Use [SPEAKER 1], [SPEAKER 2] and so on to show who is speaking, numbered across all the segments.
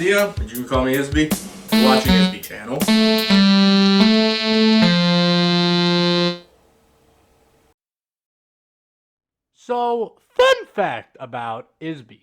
[SPEAKER 1] idea, but you can call me IsBe. You're watching IsBe channel.
[SPEAKER 2] So, fun fact about IsBe.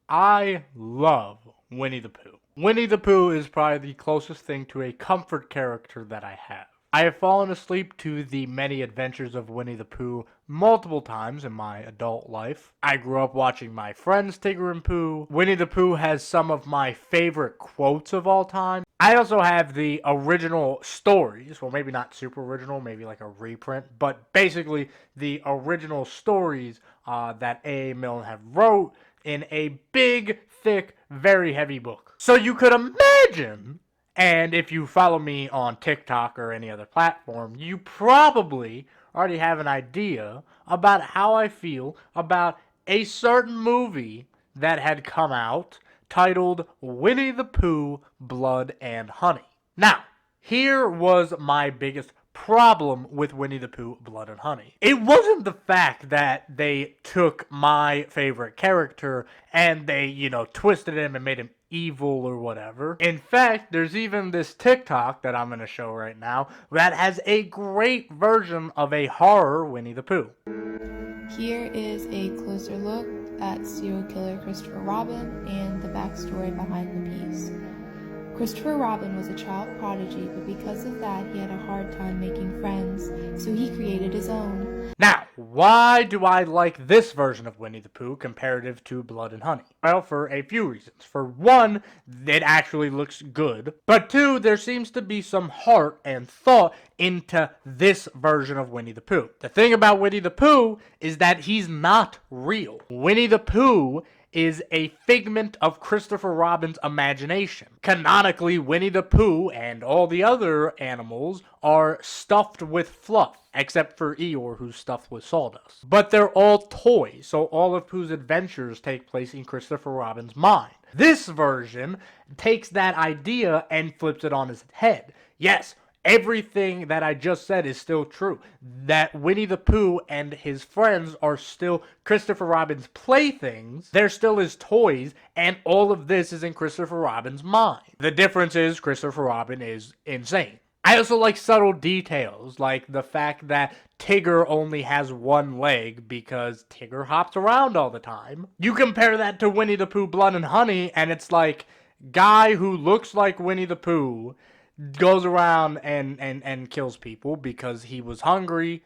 [SPEAKER 2] I love Winnie-the-Pooh. Winnie-the-Pooh is probably the closest thing to a comfort character that I have. I have fallen asleep to the many adventures of Winnie-the-Pooh multiple times in my adult life. I grew up watching my friends Tigger and Pooh. Winnie-the-Pooh has some of my favorite quotes of all time. I also have the original stories, well maybe not super original, maybe like a reprint, but basically the original stories that A.A. Milne have wrote in a big, thick, very heavy book. So you could imagine, and if you follow me on TikTok or any other platform, you probably already have an idea about how I feel about a certain movie that had come out titled Winnie-the-Pooh, Blood and Honey. Now, here was my biggest problem with Winnie-the-Pooh, Blood and Honey. It wasn't the fact that they took my favorite character and they, twisted him and made him evil or whatever. In fact, there's even this TikTok that I'm going to show right now that has a great version of a horror Winnie-the-Pooh.
[SPEAKER 3] Here is a closer look at serial killer Christopher Robin and the backstory behind the piece. Christopher Robin was a child prodigy, but because of that, he had a hard time making friends, so he created his own.
[SPEAKER 2] Now, why do I like this version of Winnie-the-Pooh comparative to Blood and Honey? Well, for a few reasons. For one, it actually looks good. But two, there seems to be some heart and thought into this version of Winnie-the-Pooh. The thing about Winnie-the-Pooh is that he's not real. Winnie-the-Pooh is a figment of Christopher Robin's imagination. Canonically, Winnie-the-Pooh and all the other animals are stuffed with fluff, except for Eeyore, who's stuffed with sawdust. But they're all toys, so all of Pooh's adventures take place in Christopher Robin's mind. This version takes that idea and flips it on its head. Yes, everything that I just said is still true. That Winnie-the-Pooh and his friends are still Christopher Robin's playthings. They're still his toys, and all of this is in Christopher Robin's mind. The difference is Christopher Robin is insane. I also like subtle details, like the fact that Tigger only has one leg because Tigger hops around all the time. You compare that to Winnie-the-Pooh, Blood and Honey, and it's like, guy who looks like Winnie-the-Pooh goes around and kills people because he was hungry,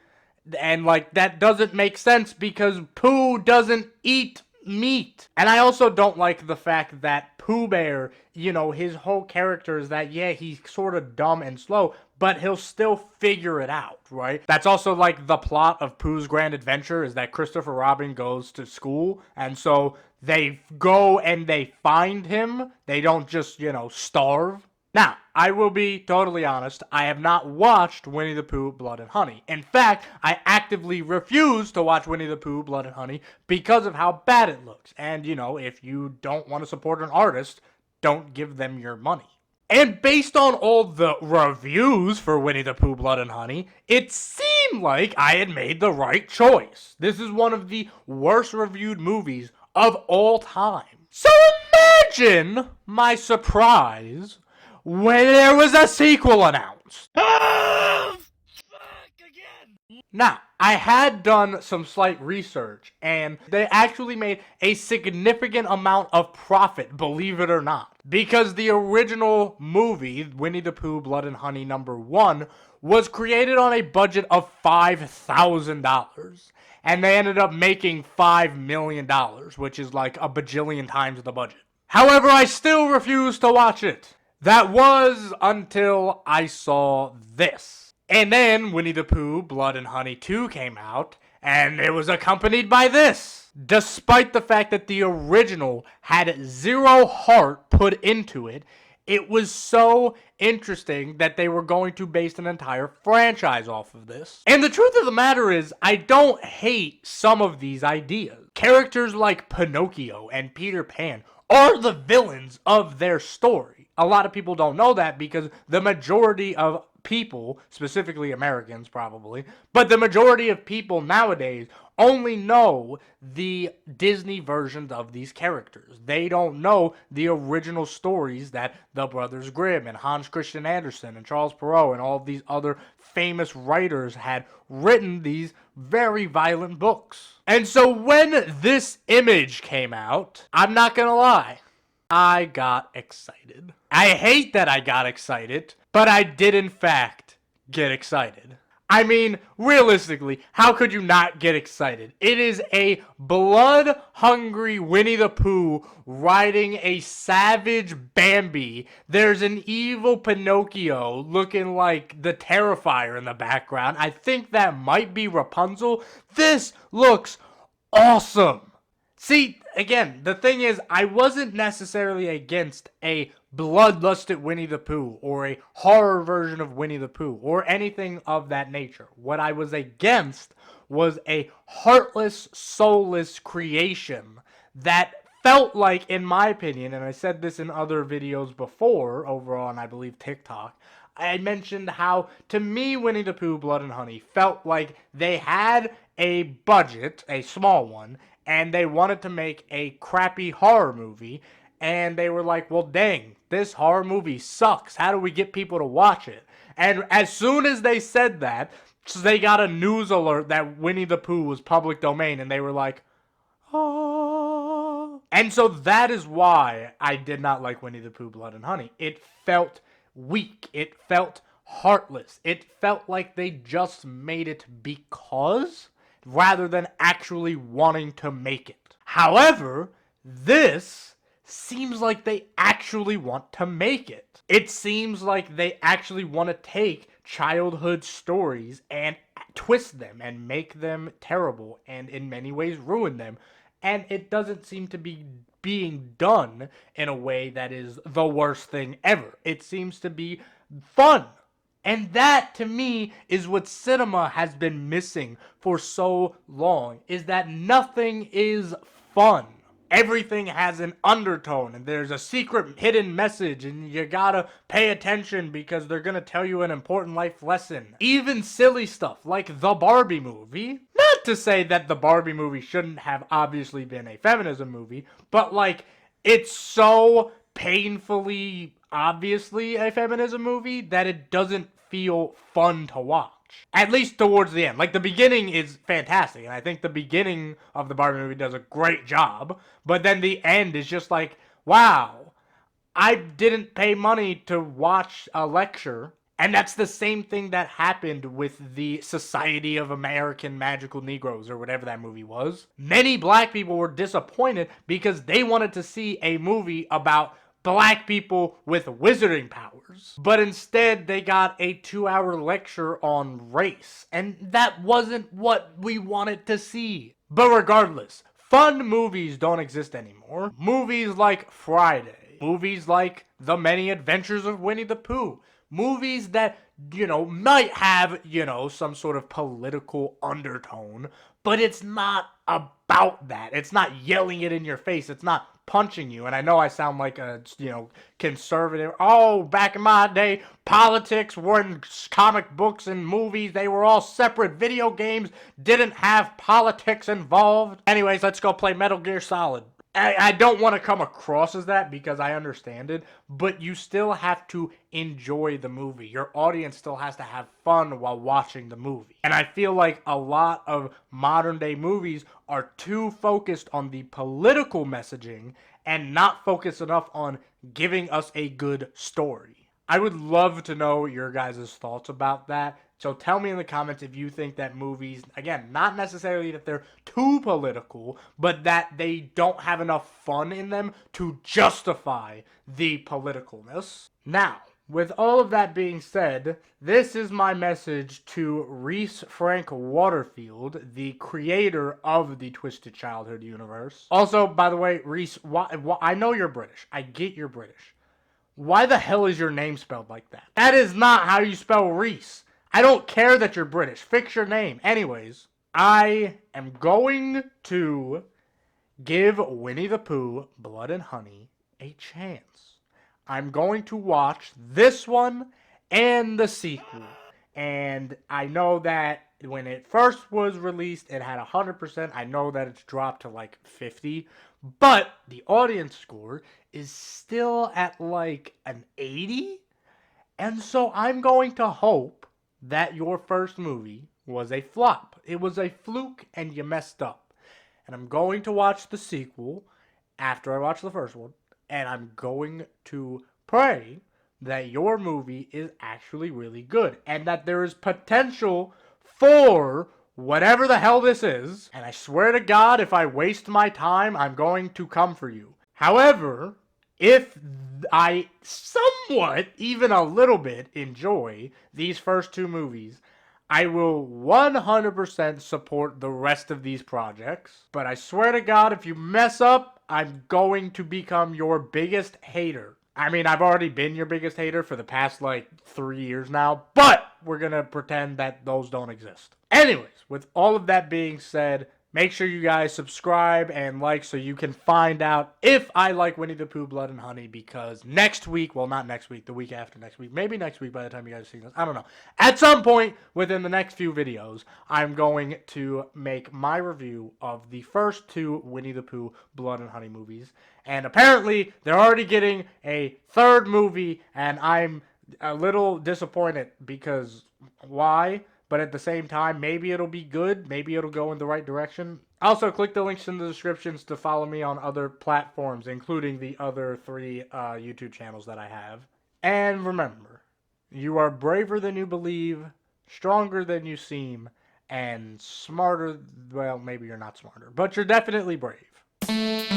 [SPEAKER 2] and that doesn't make sense because Pooh doesn't eat meat. And I also don't like the fact that Pooh Bear, his whole character is that, yeah, he's sort of dumb and slow, but he'll still figure it out, right? That's also like the plot of Pooh's Grand Adventure, is that Christopher Robin goes to school, and so they go and they find him. They don't just, starve. Now, I will be totally honest, I have not watched Winnie-the-Pooh, Blood and Honey. In fact, I actively refuse to watch Winnie-the-Pooh, Blood and Honey because of how bad it looks. And, if you don't want to support an artist, don't give them your money. And based on all the reviews for Winnie-the-Pooh, Blood and Honey, it seemed like I had made the right choice. This is one of the worst reviewed movies of all time. So imagine my surprise when there was a sequel announced. Oh, fuck again. Now, I had done some slight research, and they actually made a significant amount of profit, believe it or not. Because the original movie, Winnie-the-Pooh, Blood and Honey #1, was created on a budget of $5,000. And they ended up making $5 million, which is like a bajillion times the budget. However, I still refuse to watch it. That was until I saw this. And then Winnie-the-Pooh, Blood and Honey 2 came out, and it was accompanied by this. Despite the fact that the original had zero heart put into it, it was so interesting that they were going to base an entire franchise off of this. And the truth of the matter is, I don't hate some of these ideas. Characters like Pinocchio and Peter Pan are the villains of their story. A lot of people don't know that because the majority of people, specifically Americans probably, but the majority of people nowadays only know the Disney versions of these characters. They don't know the original stories that the Brothers Grimm and Hans Christian Andersen and Charles Perrault and all of these other famous writers had written these very violent books. And so when this image came out, I'm not gonna lie, I got excited. I hate that I got excited, but I did in fact get excited. I mean, realistically, how could you not get excited? It is a blood-hungry Winnie-the-Pooh riding a savage Bambi. There's an evil Pinocchio looking like the Terrifier in the background. I think that might be Rapunzel. This looks awesome. See, again, the thing is, I wasn't necessarily against a bloodlusted Winnie-the-Pooh or a horror version of Winnie-the-Pooh or anything of that nature. What I was against was a heartless, soulless creation that felt like, in my opinion, and I said this in other videos before over on, I believe, TikTok, I mentioned how, to me, Winnie-the-Pooh, Blood and Honey felt like they had a budget, a small one, and they wanted to make a crappy horror movie, and they were like, well, dang, this horror movie sucks. How do we get people to watch it? And as soon as they said that, they got a news alert that Winnie-the-Pooh was public domain, and they were like, oh. And so that is why I did not like Winnie-the-Pooh, Blood and Honey. It felt weak. It felt heartless. It felt like they just made it because, rather than actually wanting to make it. However, this seems like they actually want to make it. It seems like they actually want to take childhood stories and twist them and make them terrible and in many ways ruin them. And it doesn't seem to be being done in a way that is the worst thing ever. It seems to be fun. And that, to me, is what cinema has been missing for so long, is that nothing is fun. Everything has an undertone, and there's a secret hidden message, and you gotta pay attention because they're gonna tell you an important life lesson. Even silly stuff like the Barbie movie. Not to say that the Barbie movie shouldn't have obviously been a feminism movie, but like, it's so painfully obviously a feminism movie that it doesn't feel fun to watch. At least towards the end. Like, the beginning is fantastic, and I think the beginning of the Barbie movie does a great job, but then the end is just like, wow, I didn't pay money to watch a lecture. And that's the same thing that happened with the Society of American Magical Negroes, or whatever that movie was. Many black people were disappointed because they wanted to see a movie about black people with wizarding powers. But instead, they got a 2-hour lecture on race. And that wasn't what we wanted to see. But regardless, fun movies don't exist anymore. Movies like Friday. Movies like The Many Adventures of Winnie the Pooh. Movies that, might have, some sort of political undertone. But it's not about that. It's not yelling it in your face. It's not punching you. And I know I sound like a, conservative. Oh, back in my day, politics were in comic books and movies. They were all separate. Video games didn't have politics involved. Anyways, let's go play Metal Gear Solid. I don't want to come across as that because I understand it, but you still have to enjoy the movie. Your audience still has to have fun while watching the movie. And I feel like a lot of modern day movies are too focused on the political messaging and not focused enough on giving us a good story. I would love to know your guys' thoughts about that. So tell me in the comments if you think that movies, again, not necessarily that they're too political, but that they don't have enough fun in them to justify the politicalness. Now, with all of that being said, this is my message to Ryhs Franke-Waterfield, the creator of the Twisted Childhood universe. Also, by the way, Ryhs, I know you're British. I get you're British. Why the hell is your name spelled like that? That is not how you spell Ryhs. I don't care that you're British. Fix your name. Anyways, I am going to give Winnie-the-Pooh, Blood and Honey a chance. I'm going to watch this one and the sequel. And I know that when it first was released, it had 100%. I know that it's dropped to like 50, but the audience score is still at like an 80. And so I'm going to hope that your first movie was a flop. It was a fluke and you messed up. And I'm going to watch the sequel after I watch the first one. And I'm going to pray that your movie is actually really good. And that there is potential for whatever the hell this is. And I swear to God, if I waste my time, I'm going to come for you. However, if I somewhat, even a little bit, enjoy these first two movies, I will 100% support the rest of these projects. But I swear to God, if you mess up, I'm going to become your biggest hater. I mean, I've already been your biggest hater for the past, 3 years now, but we're gonna pretend that those don't exist. Anyways, with all of that being said, make sure you guys subscribe and like so you can find out if I like Winnie-the-Pooh, Blood and Honey, because next week, well, not next week, the week after next week, maybe next week by the time you guys see this, I don't know. At some point within the next few videos, I'm going to make my review of the first two Winnie-the-Pooh, Blood and Honey movies. And apparently, they're already getting a third movie, and I'm a little disappointed because why? But at the same time, maybe it'll be good. Maybe it'll go in the right direction. Also, click the links in the descriptions to follow me on other platforms, including the other 3 YouTube channels that I have. And remember, you are braver than you believe, stronger than you seem, and smarter. Well, maybe you're not smarter, but you're definitely brave.